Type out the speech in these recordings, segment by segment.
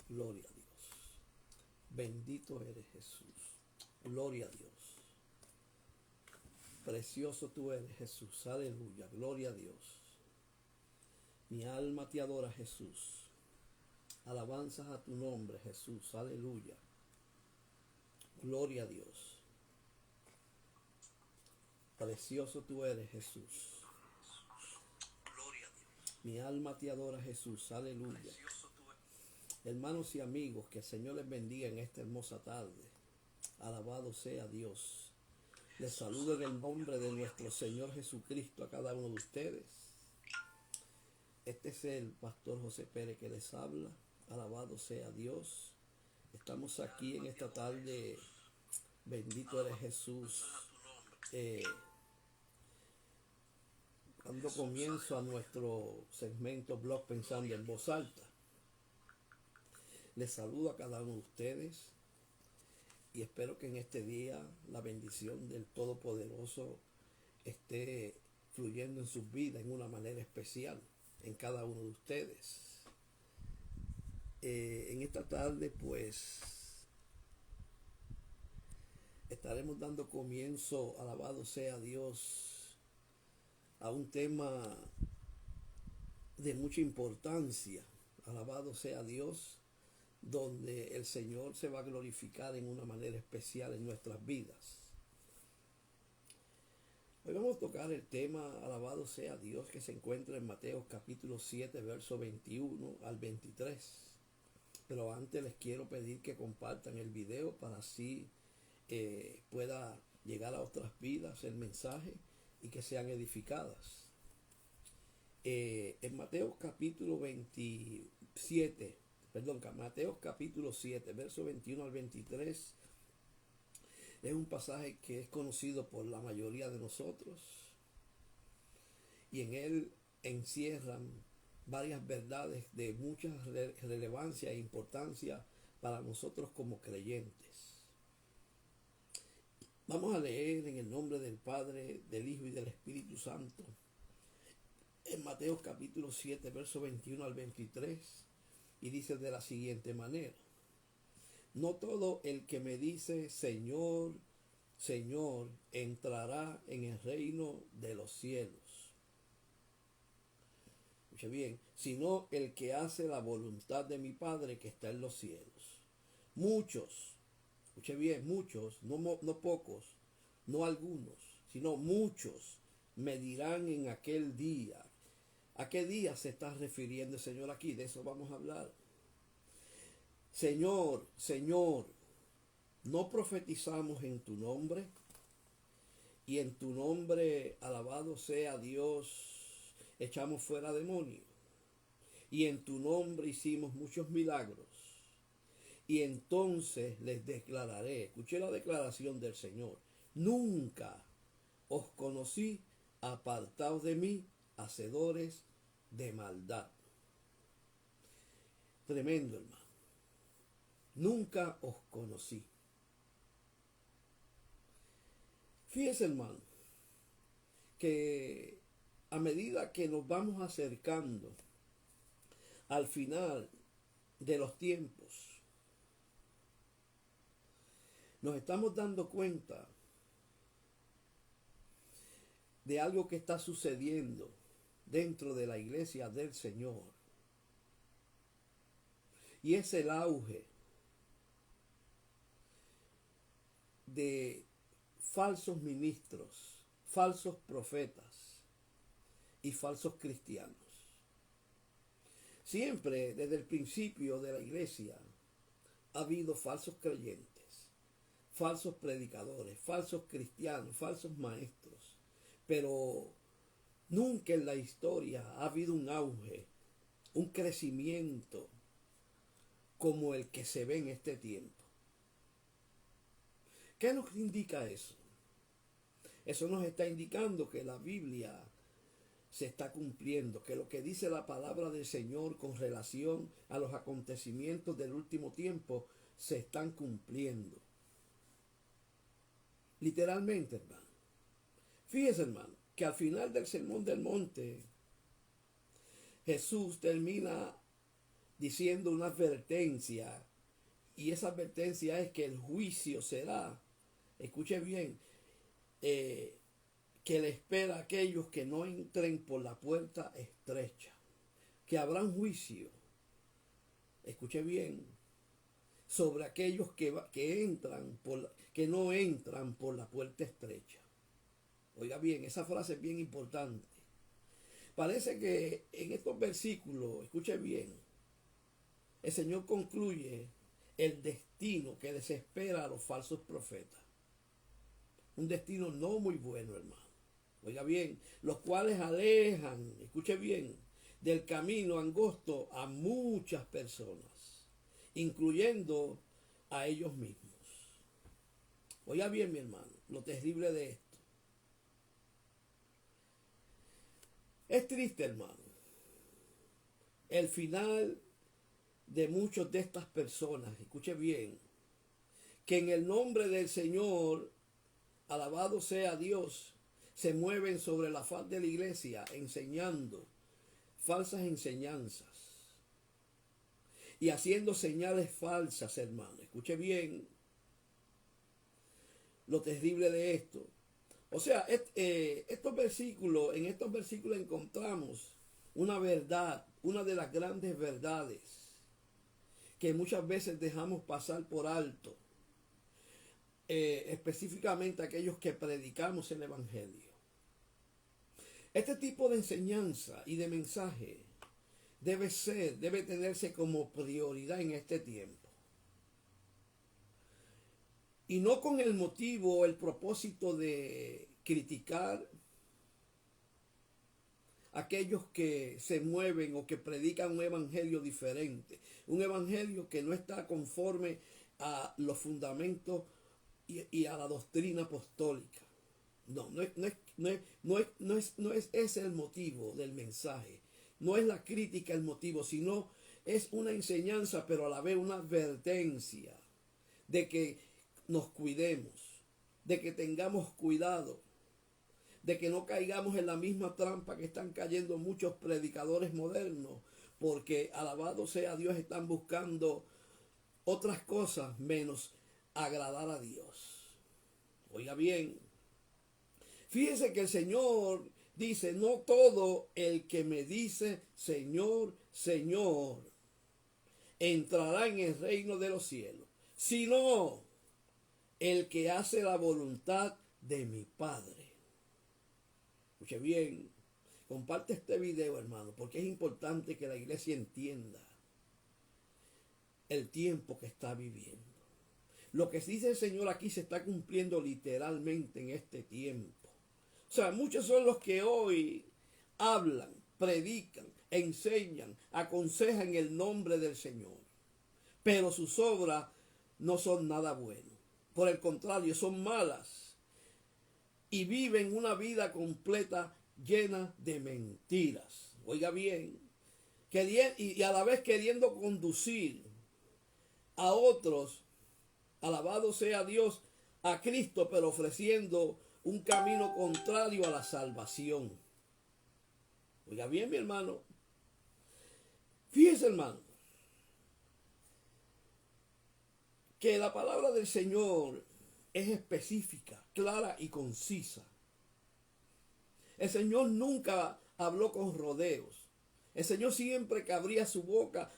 Gloria a Dios. Bendito eres Jesús. Gloria a Dios. Precioso tú eres Jesús. Aleluya. Gloria a Dios. Mi alma te adora, Jesús. Alabanzas a tu nombre, Jesús. Aleluya. Gloria a Dios. Precioso tú eres, Jesús. Gloria a Dios. Mi alma te adora, Jesús. Aleluya. Precioso tú eres. Hermanos y amigos, que el Señor les bendiga en esta hermosa tarde. Alabado sea Dios. Les saludo en el nombre de nuestro Señor Jesucristo a cada uno de ustedes. Este es el pastor José Pérez que les habla. Alabado sea Dios. Estamos aquí en esta tarde. Bendito eres Jesús. Dando comienzo a nuestro segmento Blog Pensando en Voz Alta. Les saludo a cada uno de ustedes y espero que en este día la bendición del Todopoderoso esté fluyendo en sus vidas en una manera especial en cada uno de ustedes. En esta tarde pues estaremos dando comienzo, alabado sea Dios, a un tema de mucha importancia, alabado sea Dios, donde el Señor se va a glorificar en una manera especial en nuestras vidas. Hoy vamos a tocar el tema, alabado sea Dios, que se encuentra en Mateo capítulo 7, verso 21 al 23. Pero antes les quiero pedir que compartan el video para así pueda llegar a otras vidas el mensaje y que sean edificadas. En Mateo capítulo 7, verso 21 al 23, es un pasaje que es conocido por la mayoría de nosotros y en él encierran varias verdades de mucha relevancia e importancia para nosotros como creyentes. Vamos a leer en el nombre del Padre, del Hijo y del Espíritu Santo. En Mateo capítulo 7, verso 21 al 23, y dice de la siguiente manera: no todo el que me dice Señor, Señor, entrará en el reino de los cielos. Escuche bien, sino el que hace la voluntad de mi Padre que está en los cielos. Muchos, escuche bien, muchos, no pocos, no algunos, sino muchos me dirán en aquel día. ¿A qué día se está refiriendo el Señor aquí? De eso vamos a hablar. Señor, Señor, ¿no profetizamos en tu nombre? Y en tu nombre, alabado sea Dios, echamos fuera demonios. Y en tu nombre hicimos muchos milagros. Y entonces les declararé, escuché la declaración del Señor: nunca os conocí, apartaos de mí, hacedores de maldad. Tremendo, hermano. Nunca os conocí. Fíjese, hermano, que a medida que nos vamos acercando al final de los tiempos, nos estamos dando cuenta de algo que está sucediendo dentro de la iglesia del Señor. Y es el auge de falsos ministros, falsos profetas y falsos cristianos. Siempre desde el principio de la iglesia ha habido falsos creyentes, falsos predicadores, falsos cristianos, falsos maestros, pero nunca en la historia ha habido un auge, un crecimiento como el que se ve en este tiempo. ¿Qué nos indica eso? Eso nos está indicando que la Biblia se está cumpliendo, que lo que dice la palabra del Señor con relación a los acontecimientos del último tiempo se están cumpliendo. Literalmente, hermano. Fíjese, hermano, que al final del Sermón del Monte, Jesús termina diciendo una advertencia, y esa advertencia es que el juicio será, escuche bien, que le espera a aquellos que no entren por la puerta estrecha, que habrán juicio, escuche bien, sobre aquellos que no entran por la puerta estrecha. Oiga bien, esa frase es bien importante. Parece que en estos versículos, escuche bien, el Señor concluye el destino que desespera a los falsos profetas. Un destino no muy bueno, hermano. Oiga bien, los cuales alejan, escuche bien, del camino angosto a muchas personas, incluyendo a ellos mismos. Oiga bien, mi hermano, lo terrible de esto. Es triste, hermano, el final de muchas de estas personas, escuche bien, que en el nombre del Señor, alabado sea Dios, se mueven sobre la faz de la iglesia enseñando falsas enseñanzas y haciendo señales falsas, hermano. Escuche bien lo terrible de esto. O sea, en estos versículos encontramos una verdad, una de las grandes verdades que muchas veces dejamos pasar por alto, específicamente aquellos que predicamos el Evangelio. Este tipo de enseñanza y de mensaje debe tenerse como prioridad en este tiempo. Y no con el motivo o el propósito de criticar a aquellos que se mueven o que predican un evangelio diferente. Un evangelio que no está conforme a los fundamentos y a la doctrina apostólica. No es ese el motivo del mensaje. No es la crítica el motivo, sino es una enseñanza, pero a la vez una advertencia de que nos cuidemos, de que tengamos cuidado, de que no caigamos en la misma trampa que están cayendo muchos predicadores modernos, porque alabado sea Dios, están buscando otras cosas menos agradar a Dios. Oiga bien, fíjese que el Señor dice, no todo el que me dice Señor, Señor, entrará en el reino de los cielos, sino el que hace la voluntad de mi Padre. Escuche bien, comparte este video, hermano, porque es importante que la iglesia entienda el tiempo que está viviendo. Lo que dice el Señor aquí se está cumpliendo literalmente en este tiempo. O sea, muchos son los que hoy hablan, predican, enseñan, aconsejan en el nombre del Señor, pero sus obras no son nada buenas. Por el contrario, son malas y viven una vida completa llena de mentiras. Oiga bien, y a la vez queriendo conducir a otros, alabado sea Dios, a Cristo, pero ofreciendo un camino contrario a la salvación. Oiga bien, mi hermano. Fíjese, hermano, que la palabra del Señor es específica, clara y concisa. El Señor nunca habló con rodeos. El Señor siempre que abría su boca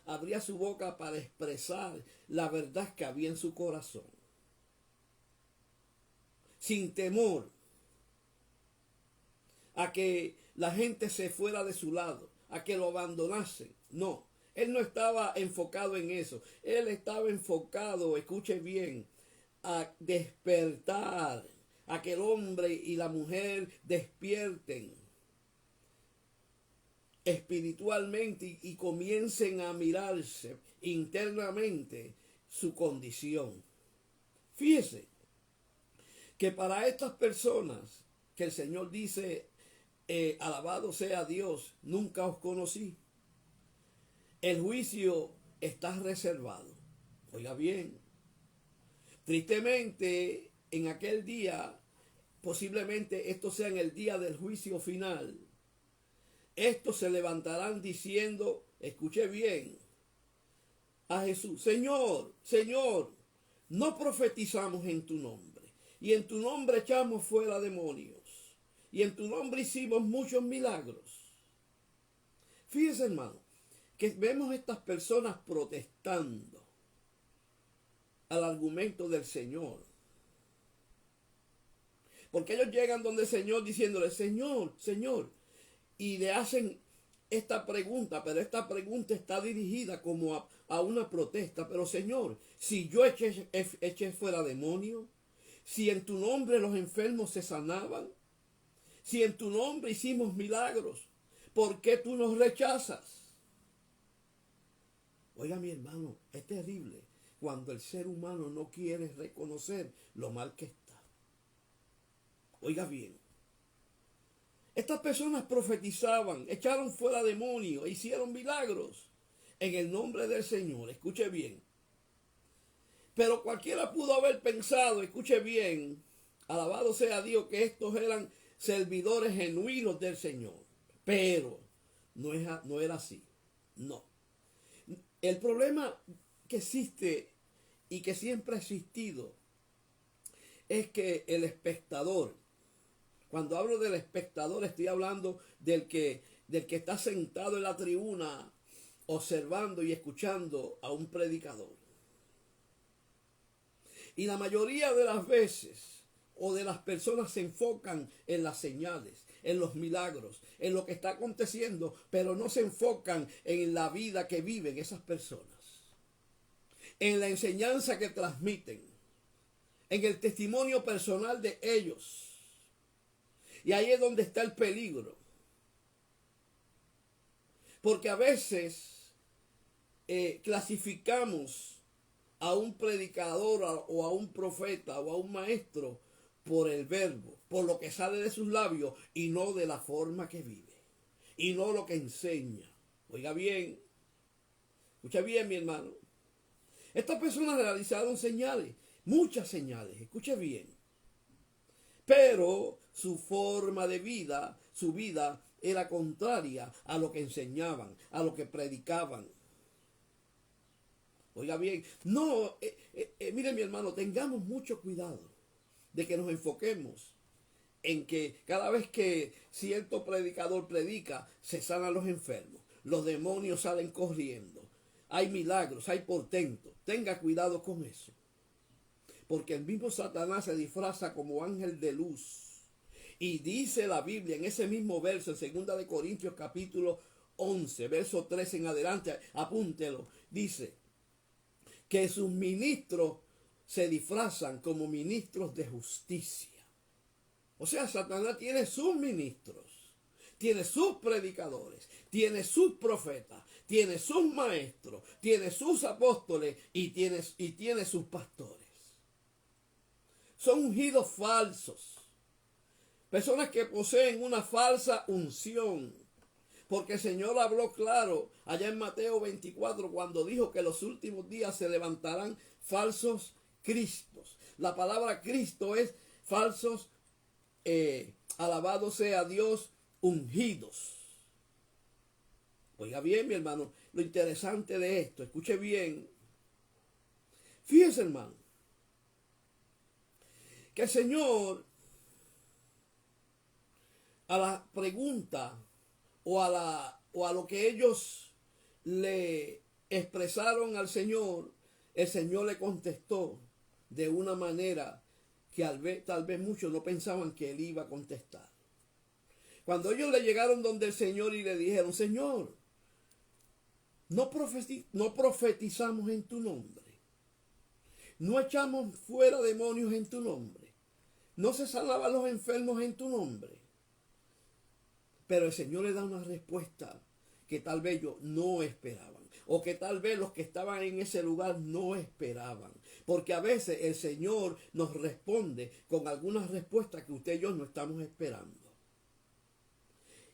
para expresar la verdad que había en su corazón. Sin temor a que la gente se fuera de su lado, a que lo abandonasen. No, Él no estaba enfocado en eso. Él estaba enfocado, escuche bien, a despertar, a que el hombre y la mujer despierten espiritualmente y comiencen a mirarse internamente su condición. Fíjese que para estas personas que el Señor dice, alabado sea Dios, nunca os conocí, el juicio está reservado. Oiga bien, tristemente en aquel día, posiblemente esto sea en el día del juicio final, estos se levantarán diciendo, escuche bien, a Jesús, Señor, Señor, no profetizamos en tu nombre, y en tu nombre echamos fuera demonios, y en tu nombre hicimos muchos milagros. Fíjese, hermano, que vemos estas personas protestando al argumento del Señor. Porque ellos llegan donde el Señor diciéndole, Señor, Señor, y le hacen esta pregunta, pero esta pregunta está dirigida como a una protesta. Pero Señor, si yo eché fuera demonios, si en tu nombre los enfermos se sanaban, si en tu nombre hicimos milagros, ¿por qué tú nos rechazas? Oiga, mi hermano, es terrible cuando el ser humano no quiere reconocer lo mal que está. Oiga bien, estas personas profetizaban, echaron fuera demonios, hicieron milagros en el nombre del Señor. Escuche bien. Pero cualquiera pudo haber pensado, escuche bien, alabado sea Dios, que estos eran servidores genuinos del Señor. Pero no era así. No. El problema que existe y que siempre ha existido es que el espectador, cuando hablo del espectador, estoy hablando del que está sentado en la tribuna observando y escuchando a un predicador. Y la mayoría de las veces o de las personas se enfocan en las señales, en los milagros, en lo que está aconteciendo, pero no se enfocan en la vida que viven esas personas, en la enseñanza que transmiten, en el testimonio personal de ellos. Y ahí es donde está el peligro. Porque a veces clasificamos a un predicador o a un profeta o a un maestro por el verbo, por lo que sale de sus labios y no de la forma que vive y no lo que enseña. Oiga bien, escucha bien, mi hermano. Estas personas realizaron señales, muchas señales, escuche bien. Pero su forma de vida, su vida era contraria a lo que enseñaban, a lo que predicaban. Oiga bien, no, mire mi hermano, tengamos mucho cuidado de que nos enfoquemos en que cada vez que cierto predicador predica, se sanan los enfermos, los demonios salen corriendo, hay milagros, hay portentos. Tenga cuidado con eso. Porque el mismo Satanás se disfraza como ángel de luz. Y dice la Biblia en ese mismo verso, en 2 de Corintios capítulo 11, verso 13 en adelante, apúntelo, dice que sus ministros se disfrazan como ministros de justicia. O sea, Satanás tiene sus ministros, tiene sus predicadores, tiene sus profetas, tiene sus maestros, tiene sus apóstoles y tiene sus pastores. Son ungidos falsos. Personas que poseen una falsa unción. Porque el Señor habló claro allá en Mateo 24 cuando dijo que en los últimos días se levantarán falsos cristos. La palabra Cristo es falsos, alabado sea Dios, ungidos. Oiga bien, mi hermano, lo interesante de esto, escuche bien. Fíjese, hermano, que el Señor, a la pregunta o a lo que ellos le expresaron al Señor, el Señor le contestó de una manera que tal vez muchos no pensaban que él iba a contestar. Cuando ellos le llegaron donde el Señor y le dijeron, Señor, no profetizamos en tu nombre, no echamos fuera demonios en tu nombre, no se sanaban los enfermos en tu nombre. Pero el Señor le da una respuesta que tal vez ellos no esperaban. O que tal vez los que estaban en ese lugar no esperaban. Porque a veces el Señor nos responde con algunas respuestas que usted y yo no estamos esperando.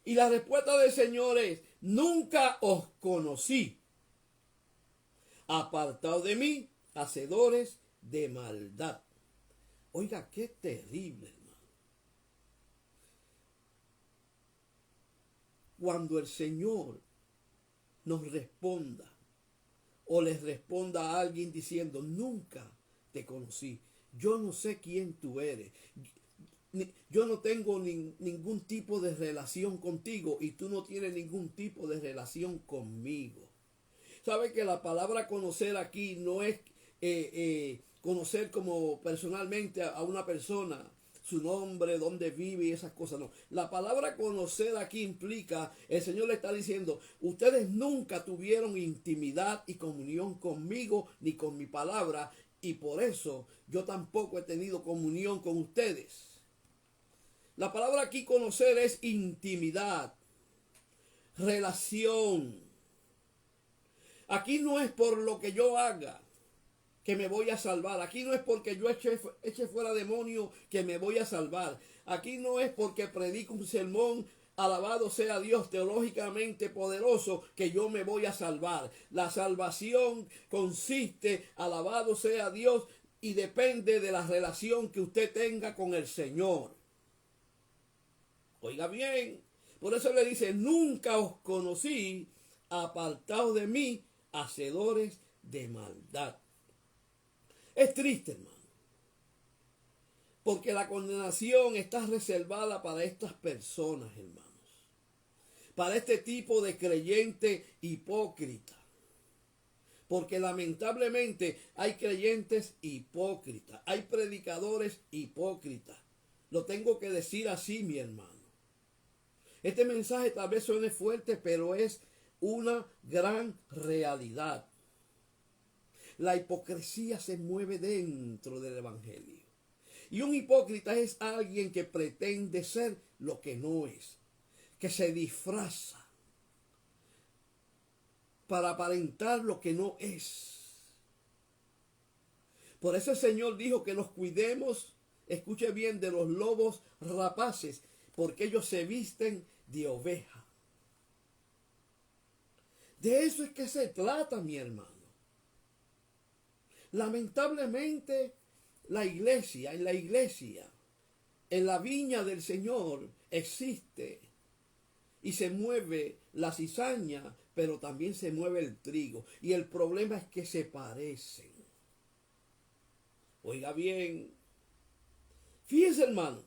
Y la respuesta del Señor es, nunca os conocí. Apartados de mí, hacedores de maldad. Oiga, qué terrible, hermano. Cuando el Señor nos responda o les responda a alguien diciendo, nunca te conocí, yo no sé quién tú eres, yo no tengo ningún tipo de relación contigo y tú no tienes ningún tipo de relación conmigo. Sabe que la palabra conocer aquí no es conocer como personalmente a una persona, su nombre, dónde vive y esas cosas, no. La palabra conocer aquí implica, el Señor le está diciendo, ustedes nunca tuvieron intimidad y comunión conmigo ni con mi palabra y por eso yo tampoco he tenido comunión con ustedes. La palabra aquí conocer es intimidad, relación. Aquí no es por lo que yo haga que me voy a salvar. Aquí no es porque yo eche fuera demonio que me voy a salvar. Aquí no es porque predico un sermón, alabado sea Dios, teológicamente poderoso, que yo me voy a salvar. La salvación consiste, alabado sea Dios, y depende de la relación que usted tenga con el Señor. Oiga bien, por eso le dice, nunca os conocí, apartados de mí, hacedores de maldad. Es triste, hermano, porque la condenación está reservada para estas personas, hermanos, para este tipo de creyente hipócrita, porque lamentablemente hay creyentes hipócritas, hay predicadores hipócritas. Lo tengo que decir así, mi hermano. Este mensaje tal vez suene fuerte, pero es una gran realidad. La hipocresía se mueve dentro del evangelio. Y un hipócrita es alguien que pretende ser lo que no es, que se disfraza para aparentar lo que no es. Por eso el Señor dijo que nos cuidemos, escuche bien, de los lobos rapaces, porque ellos se visten de oveja. De eso es que se trata, mi hermano. Lamentablemente, en la iglesia, en la viña del Señor existe y se mueve la cizaña, pero también se mueve el trigo. Y el problema es que se parecen. Oiga bien, fíjense, hermano,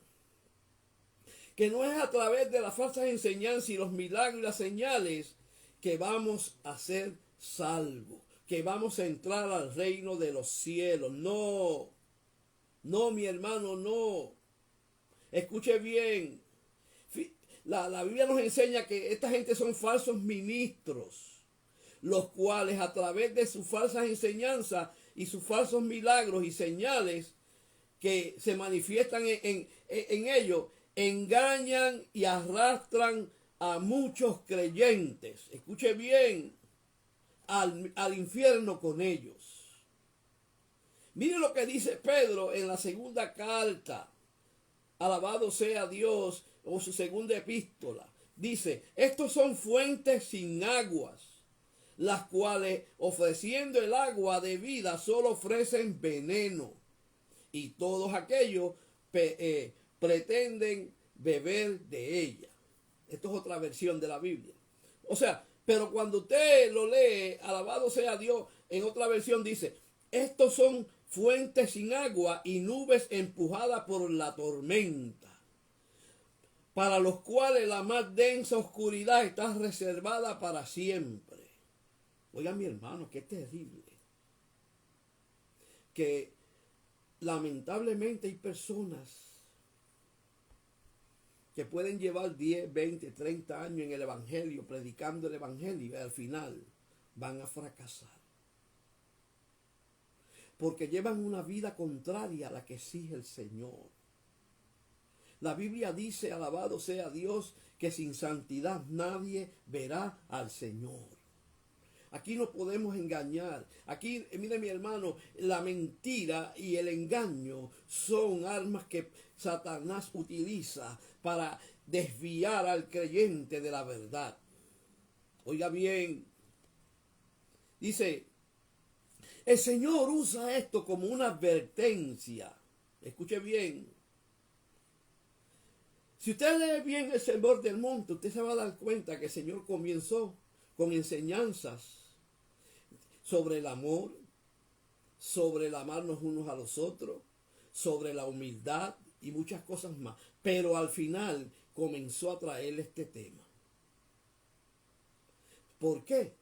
que no es a través de las falsas enseñanzas y los milagros y las señales que vamos a ser salvos, que vamos a entrar al reino de los cielos. No, no, mi hermano, no. Escuche bien. La Biblia nos enseña que esta gente son falsos ministros, los cuales a través de sus falsas enseñanzas y sus falsos milagros y señales que se manifiestan en ellos, engañan y arrastran a muchos creyentes, escuche bien, al infierno con ellos. Mire lo que dice Pedro en la segunda carta, alabado sea Dios, o su segunda epístola. Dice, estos son fuentes sin aguas, las cuales ofreciendo el agua de vida solo ofrecen veneno. Y todos aquellos pretenden beber de ella. Esto es otra versión de la Biblia. O sea, pero cuando usted lo lee, alabado sea Dios, en otra versión dice, estos son fuentes sin agua y nubes empujadas por la tormenta, para los cuales la más densa oscuridad está reservada para siempre. Oiga, mi hermano, qué terrible. Que lamentablemente hay personas que pueden llevar 10, 20, 30 años en el evangelio, predicando el evangelio, y al final van a fracasar. Porque llevan una vida contraria a la que exige el Señor. La Biblia dice, alabado sea Dios, que sin santidad nadie verá al Señor. Aquí no podemos engañar. Aquí, mire mi hermano, la mentira y el engaño son armas que Satanás utiliza para desviar al creyente de la verdad. Oiga bien, dice, el Señor usa esto como una advertencia. Escuche bien. Si usted lee bien el Sermón del Monte, usted se va a dar cuenta que el Señor comenzó con enseñanzas sobre el amor, sobre el amarnos unos a los otros, sobre la humildad y muchas cosas más. Pero al final comenzó a traer este tema. ¿Por qué?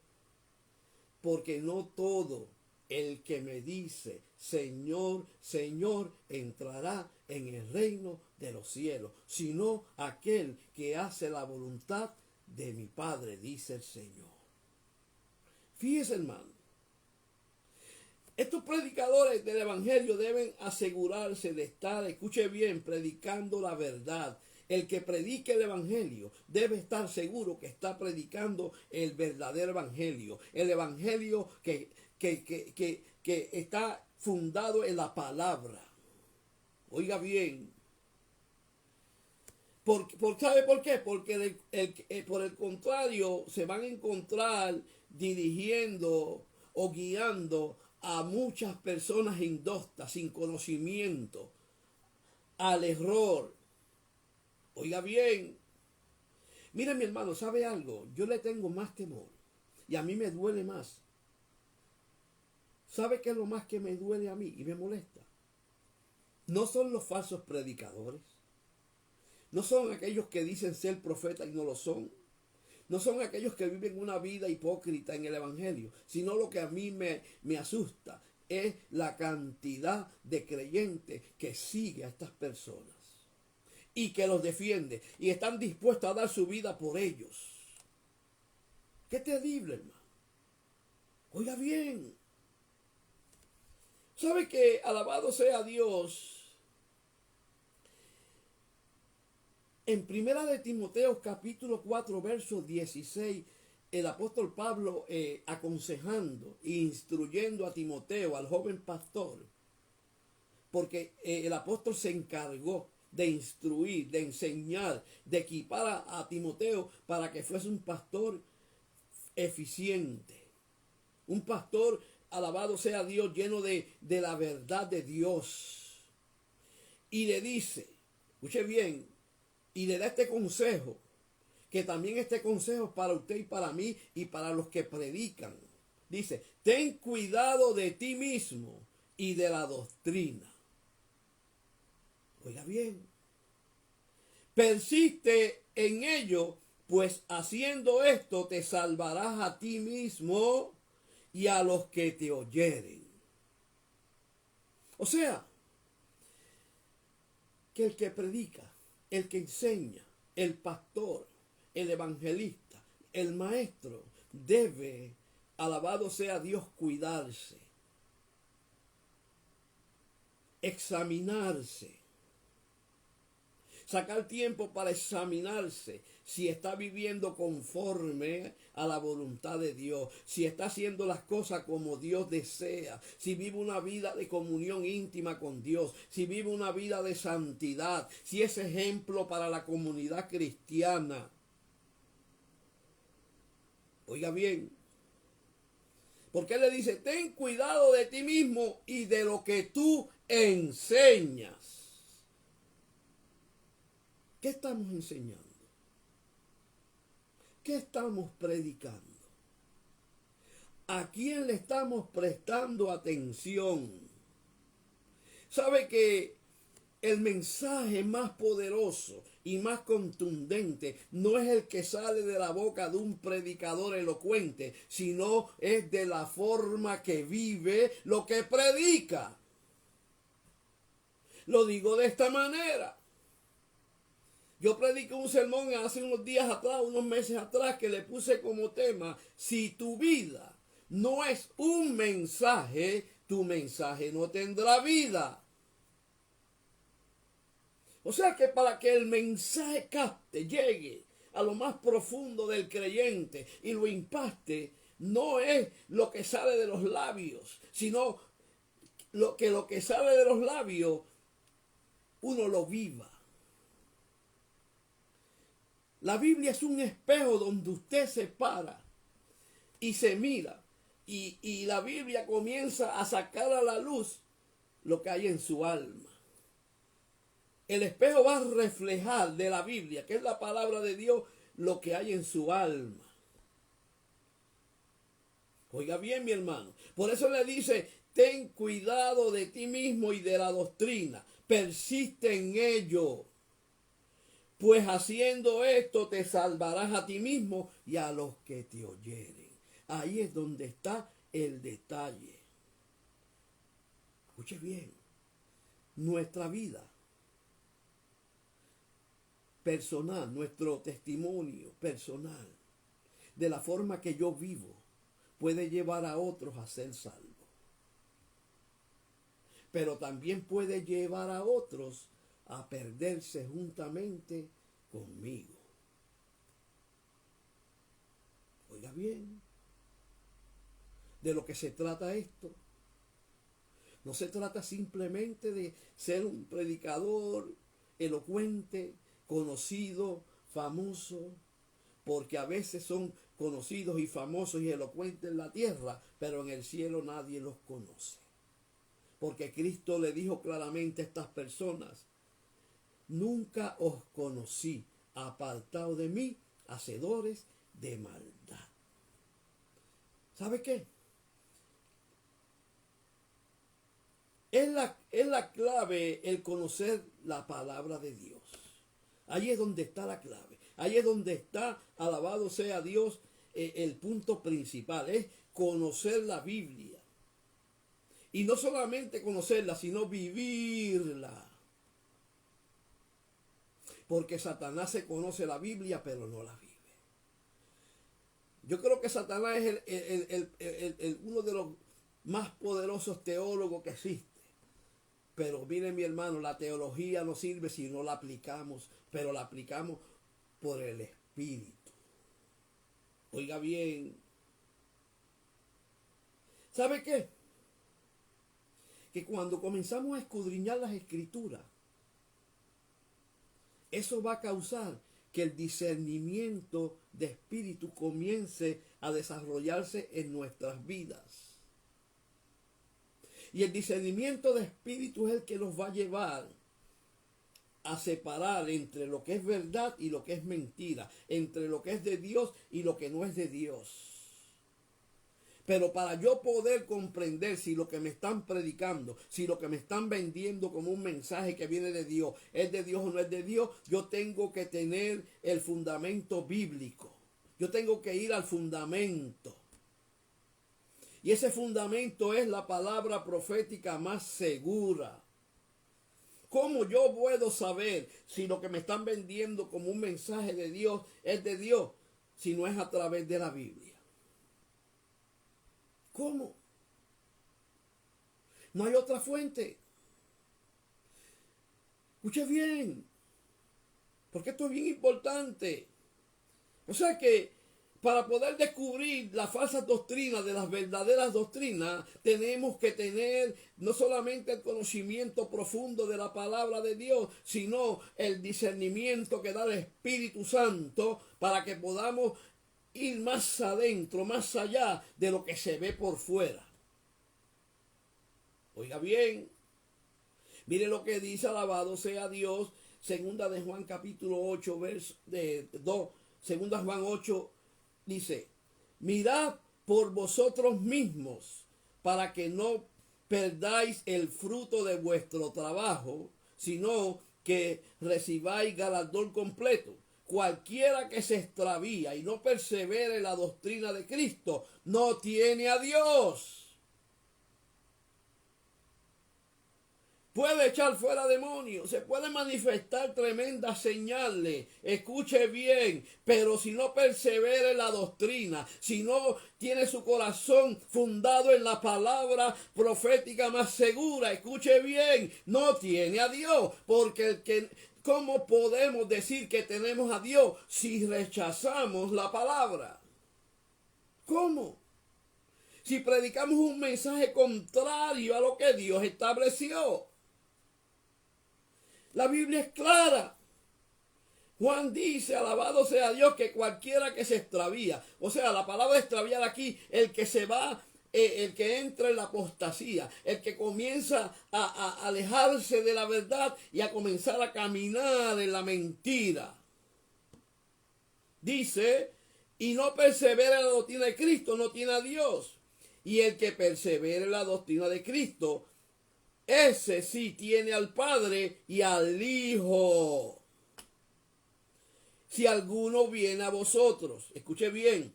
Porque no todo el que me dice Señor, Señor, entrará en el reino de los cielos, sino aquel que hace la voluntad de mi Padre, dice el Señor. Fíjese, hermano, estos predicadores del Evangelio deben asegurarse de estar, escuche bien, predicando la verdad. El que predique el Evangelio debe estar seguro que está predicando el verdadero Evangelio. El Evangelio que está fundado en la palabra. Oiga bien. ¿Sabe por qué? Porque por el contrario se van a encontrar dirigiendo o guiando a muchas personas indoctas, sin conocimiento, al error. Oiga bien. Mire, mi hermano, ¿sabe algo? Yo le tengo más temor y a mí me duele más. ¿Sabe qué es lo más que me duele a mí y me molesta? No son los falsos predicadores. No son aquellos que dicen ser profetas y no lo son. No son aquellos que viven una vida hipócrita en el Evangelio, sino lo que a mí me asusta es la cantidad de creyentes que sigue a estas personas y que los defiende y están dispuestos a dar su vida por ellos. Qué terrible, hermano. Oiga bien. ¿Sabe que alabado sea Dios? En primera de Timoteo capítulo 4 verso 16, el apóstol Pablo aconsejando e instruyendo a Timoteo, al joven pastor, porque el apóstol se encargó de instruir, de enseñar, de equipar a Timoteo para que fuese un pastor eficiente, un pastor, alabado sea Dios, lleno de la verdad de Dios. Y le dice, escuche bien, y le da este consejo, que también este consejo es para usted y para mí y para los que predican. Dice, ten cuidado de ti mismo y de la doctrina. Oiga bien, persiste en ello, pues haciendo esto te salvarás a ti mismo y a los que te oyeren. O sea, que el que predica, el que enseña, el pastor, el evangelista, el maestro, debe, alabado sea Dios, cuidarse, examinarse, sacar tiempo para examinarse si está viviendo conforme a la voluntad de Dios, si está haciendo las cosas como Dios desea, si vive una vida de comunión íntima con Dios, si vive una vida de santidad, si es ejemplo para la comunidad cristiana. Oiga bien, porque él le dice, ten cuidado de ti mismo y de lo que tú enseñas. ¿Qué estamos enseñando? ¿Qué estamos predicando? ¿A quién le estamos prestando atención? ¿Sabe que el mensaje más poderoso y más contundente no es el que sale de la boca de un predicador elocuente, sino es de la forma que vive lo que predica? Lo digo de esta manera. Yo prediqué un sermón hace unos días atrás, unos meses atrás, que le puse como tema, si tu vida no es un mensaje, tu mensaje no tendrá vida. O sea que para que el mensaje capte, llegue a lo más profundo del creyente y lo impacte, no es lo que sale de los labios, sino lo que sale de los labios, uno lo viva. La Biblia es un espejo donde usted se para y se mira. Y la Biblia comienza a sacar a la luz lo que hay en su alma. El espejo va a reflejar de la Biblia, que es la palabra de Dios, lo que hay en su alma. Oiga bien, mi hermano. Por eso le dice, ten cuidado de ti mismo y de la doctrina. Persiste en ello. Pues haciendo esto te salvarás a ti mismo y a los que te oyeren. Ahí es donde está el detalle. Escuche bien. Nuestra vida personal, nuestro testimonio personal, de la forma que yo vivo, puede llevar a otros a ser salvos. Pero también puede llevar a otros a perderse juntamente conmigo. Oiga bien, de lo que se trata esto. No se trata simplemente de ser un predicador elocuente, conocido, famoso, porque a veces son conocidos y famosos y elocuentes en la tierra, pero en el cielo nadie los conoce. Porque Cristo le dijo claramente a estas personas, nunca os conocí, apartados de mí, hacedores de maldad. ¿Sabe qué? Es la clave el conocer la palabra de Dios. Ahí es donde está la clave. Ahí es donde está, alabado sea Dios, el punto principal. Es conocer la Biblia. Y no solamente conocerla, sino vivirla. Porque Satanás se conoce la Biblia, pero no la vive. Yo creo que Satanás es uno de los más poderosos teólogos que existe. Pero mire, mi hermano, la teología no sirve si no la aplicamos, pero la aplicamos por el Espíritu. Oiga bien. ¿Sabe qué? Que cuando comenzamos a escudriñar las Escrituras, eso va a causar que el discernimiento de espíritu comience a desarrollarse en nuestras vidas. Y el discernimiento de espíritu es el que nos va a llevar a separar entre lo que es verdad y lo que es mentira, entre lo que es de Dios y lo que no es de Dios. Pero para yo poder comprender si lo que me están predicando, si lo que me están vendiendo como un mensaje que viene de Dios, es de Dios o no es de Dios, yo tengo que tener el fundamento bíblico. Yo tengo que ir al fundamento. Y ese fundamento es la palabra profética más segura. ¿Cómo yo puedo saber si lo que me están vendiendo como un mensaje de Dios es de Dios, si no es a través de la Biblia? ¿Cómo? No hay otra fuente. Escuche bien, porque esto es bien importante. O sea que para poder descubrir las falsas doctrinas de las verdaderas doctrinas, tenemos que tener no solamente el conocimiento profundo de la palabra de Dios, sino el discernimiento que da el Espíritu Santo para que podamos ir más adentro, más allá de lo que se ve por fuera. Oiga bien, mire lo que dice, alabado sea Dios, segunda de Juan capítulo 8, verso 2, segunda Juan 8, dice, mirad por vosotros mismos para que no perdáis el fruto de vuestro trabajo, sino que recibáis galardón completo. Cualquiera que se extravía y no persevere en la doctrina de Cristo, no tiene a Dios. Puede echar fuera demonios, se puede manifestar tremendas señales, escuche bien, pero si no persevera en la doctrina, si no tiene su corazón fundado en la palabra profética más segura, escuche bien, no tiene a Dios, porque ¿cómo podemos decir que tenemos a Dios si rechazamos la palabra? ¿Cómo? Si predicamos un mensaje contrario a lo que Dios estableció. La Biblia es clara. Juan dice, alabado sea Dios, que cualquiera que se extravía, o sea, la palabra extraviar aquí, el que se va, el que entra en la apostasía, el que comienza a alejarse de la verdad y a comenzar a caminar en la mentira. Dice, y no persevera en la doctrina de Cristo, no tiene a Dios. Y el que persevere en la doctrina de Cristo, ese sí tiene al Padre y al Hijo. Si alguno viene a vosotros, escuche bien,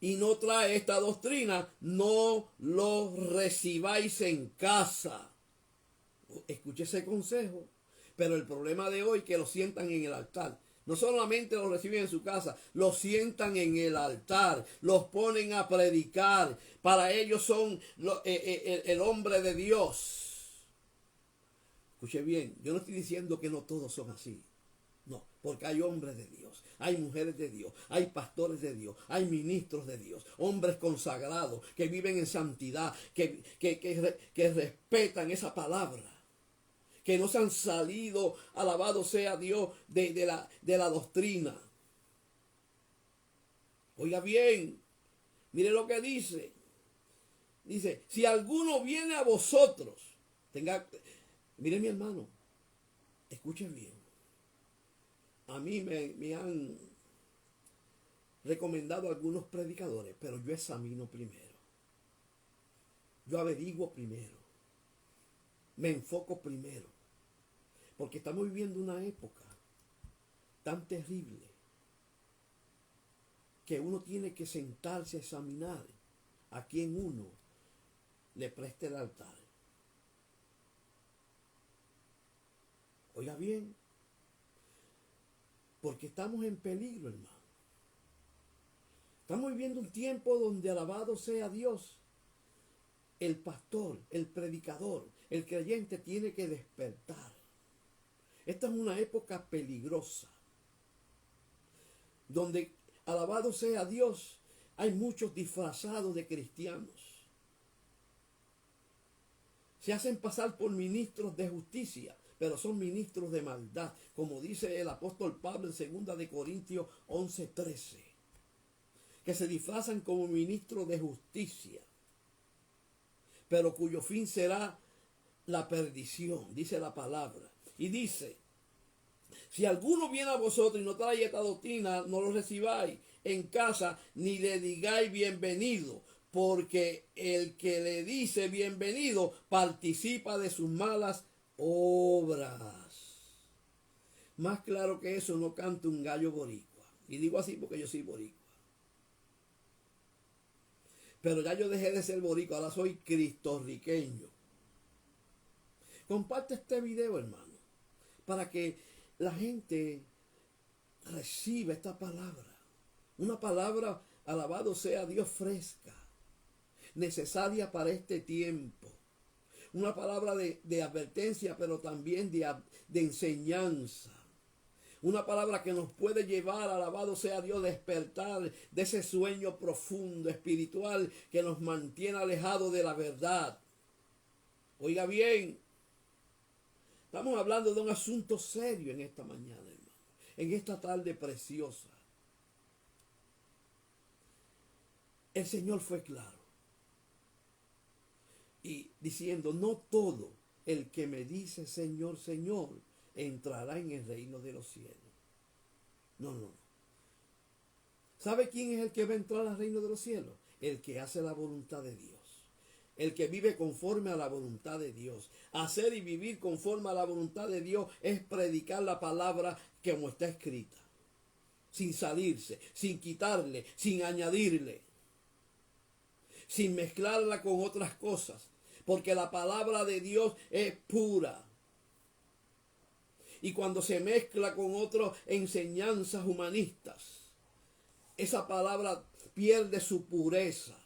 y no trae esta doctrina, no lo recibáis en casa. Escuche ese consejo. Pero el problema de hoy es que lo sientan en el altar. No solamente lo reciben en su casa, lo sientan en el altar, los ponen a predicar. Para ellos son el hombre de Dios. Escuche bien, yo no estoy diciendo que no todos son así. No, porque hay hombres de Dios, hay mujeres de Dios, hay pastores de Dios, hay ministros de Dios, hombres consagrados que viven en santidad, que respetan esa palabra, que no se han salido, alabado sea Dios, de la doctrina. Oiga bien, mire lo que dice. Dice, si alguno viene a vosotros, mire mi hermano, escuchen bien. A mí me han recomendado algunos predicadores, pero yo examino primero. Yo averiguo primero. Me enfoco primero. Porque estamos viviendo una época tan terrible que uno tiene que sentarse a examinar a quién uno le preste el altar. Oiga bien, porque estamos en peligro, hermano. Estamos viviendo un tiempo donde alabado sea Dios. El pastor, el predicador, el creyente tiene que despertar. Esta es una época peligrosa, donde alabado sea Dios, hay muchos disfrazados de cristianos. Se hacen pasar por ministros de justicia, pero son ministros de maldad, como dice el apóstol Pablo en 2 de Corintios 11:13, que se disfrazan como ministros de justicia, pero cuyo fin será la perdición, dice la palabra. Y dice, si alguno viene a vosotros y no trae esta doctrina, no lo recibáis en casa, ni le digáis bienvenido, porque el que le dice bienvenido participa de sus malas obras. Más claro que eso no canta un gallo boricua. Y digo así porque yo soy boricua. Pero ya yo dejé de ser boricua, ahora soy cristorriqueño. Comparte este video, hermano, para que la gente reciba esta palabra. Una palabra, alabado sea Dios, fresca, necesaria para este tiempo. Una palabra de advertencia, pero también de enseñanza. Una palabra que nos puede llevar, alabado sea Dios, despertar de ese sueño profundo, espiritual, que nos mantiene alejados de la verdad. Oiga bien, estamos hablando de un asunto serio en esta mañana, hermano, en esta tarde preciosa. El Señor fue claro y diciendo, no todo el que me dice Señor, Señor, entrará en el reino de los cielos. No. ¿Sabe quién es el que va a entrar al reino de los cielos? El que hace la voluntad de Dios. El que vive conforme a la voluntad de Dios. Hacer y vivir conforme a la voluntad de Dios es predicar la palabra como está escrita. Sin salirse, sin quitarle, sin añadirle. Sin mezclarla con otras cosas. Porque la palabra de Dios es pura. Y cuando se mezcla con otras enseñanzas humanistas, esa palabra pierde su pureza.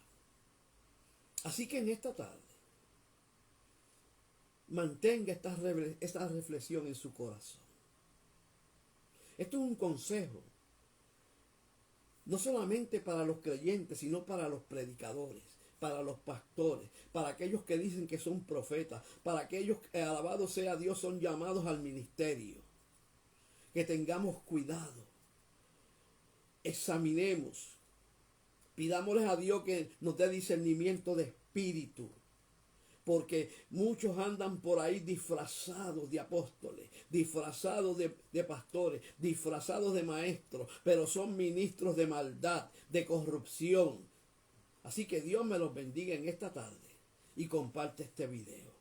Así que en esta tarde, mantenga esta reflexión en su corazón. Esto es un consejo, no solamente para los creyentes, sino para los predicadores, para los pastores, para aquellos que dicen que son profetas, para aquellos que, alabado sea Dios, son llamados al ministerio. Que tengamos cuidado, examinemos, pidámosles a Dios que nos dé discernimiento de espíritu, porque muchos andan por ahí disfrazados de apóstoles, disfrazados de pastores, disfrazados de maestros, pero son ministros de maldad, de corrupción. Así que Dios me los bendiga en esta tarde y comparte este video.